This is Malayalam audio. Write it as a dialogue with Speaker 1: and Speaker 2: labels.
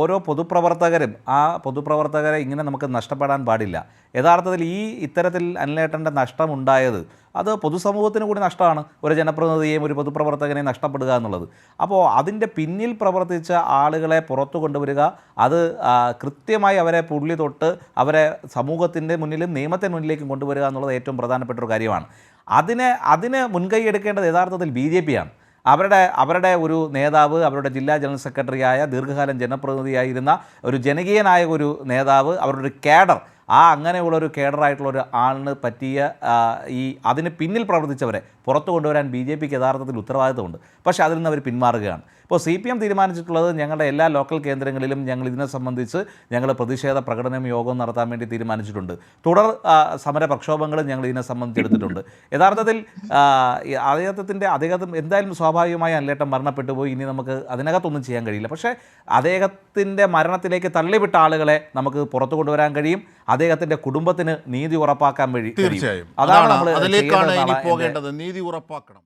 Speaker 1: ഓരോ പൊതുപ്രവർത്തകരും ആ പൊതുപ്രവർത്തകരെ ഇങ്ങനെ നമുക്ക് നഷ്ടപ്പെടാൻ പാടില്ല. യഥാർത്ഥത്തിൽ ഇത്തരത്തിൽ അനിലേട്ടൻ്റെ നഷ്ടമുണ്ടായത് അത് പൊതുസമൂഹത്തിന് കൂടി നഷ്ടമാണ്. ഒരു ജനപ്രതിനിധിയെയും ഒരു പൊതുപ്രവർത്തകനെയും നഷ്ടപ്പെടുക എന്നുള്ളത്. അപ്പോൾ അതിൻ്റെ പിന്നിൽ പ്രവർത്തിച്ച ആളുകളെ പുറത്തു കൊണ്ടുവരിക, അത് കൃത്യമായി അവരെ പുള്ളി തൊട്ട് അവരെ സമൂഹത്തിൻ്റെ മുന്നിലും നിയമത്തിന് മുന്നിലേക്കും കൊണ്ടുവരിക എന്നുള്ളത് ഏറ്റവും പ്രധാനപ്പെട്ട ഒരു കാര്യമാണ്. അതിന് മുൻകൈ എടുക്കേണ്ടത് യഥാർത്ഥത്തിൽ BJP ആണ്. അവരുടെ ഒരു നേതാവ്, അവരുടെ ജില്ലാ ജനറൽ സെക്രട്ടറിയായ ദീർഘകാലം ജനപ്രതിനിധിയായിരുന്ന ഒരു ജനകീയനായ ഒരു നേതാവ്, അവരുടെ ഒരു കേഡർ, അങ്ങനെയുള്ളൊരു കേഡറായിട്ടുള്ളൊരു ആളിന് പറ്റിയ അതിന് പിന്നിൽ പ്രവർത്തിച്ചവരെ പുറത്തു കൊണ്ടുവരാൻ BJPക്ക് യഥാർത്ഥത്തിൽ ഉത്തരവാദിത്തമുണ്ട്. പക്ഷേ അതിൽ നിന്ന് അവർ പിന്മാറുകയാണ്. ഇപ്പോൾ CPM തീരുമാനിച്ചിട്ടുള്ളത് ഞങ്ങളുടെ എല്ലാ ലോക്കൽ കേന്ദ്രങ്ങളിലും ഞങ്ങൾ ഇതിനെ സംബന്ധിച്ച് ഞങ്ങൾ പ്രതിഷേധ പ്രകടനവും യോഗവും നടത്താൻ വേണ്ടി തീരുമാനിച്ചിട്ടുണ്ട്. തുടർ സമര പ്രക്ഷോഭങ്ങളും ഞങ്ങൾ ഇതിനെ സംബന്ധിച്ചെടുത്തിട്ടുണ്ട്. യഥാർത്ഥത്തിൽ അദ്ദേഹം എന്തായാലും സ്വാഭാവികമായി അനിലേട്ടൻ മരണപ്പെട്ടു പോയി. ഇനി നമുക്ക് അതിനകത്തൊന്നും ചെയ്യാൻ കഴിയില്ല. പക്ഷേ അദ്ദേഹത്തിൻ്റെ മരണത്തിലേക്ക് തള്ളിവിട്ട ആളുകളെ നമുക്ക് പുറത്തു കൊണ്ടുവരാൻ കഴിയും. അദ്ദേഹത്തിൻ്റെ കുടുംബത്തിന് നീതി ഉറപ്പാക്കാൻ കഴിയും.
Speaker 2: തീർച്ചയായും
Speaker 1: അതാണ് നമ്മൾ
Speaker 2: അതിലേക്കാണ് ഇനി പോകേണ്ടത്, നീതി ഉറപ്പാക്കണം.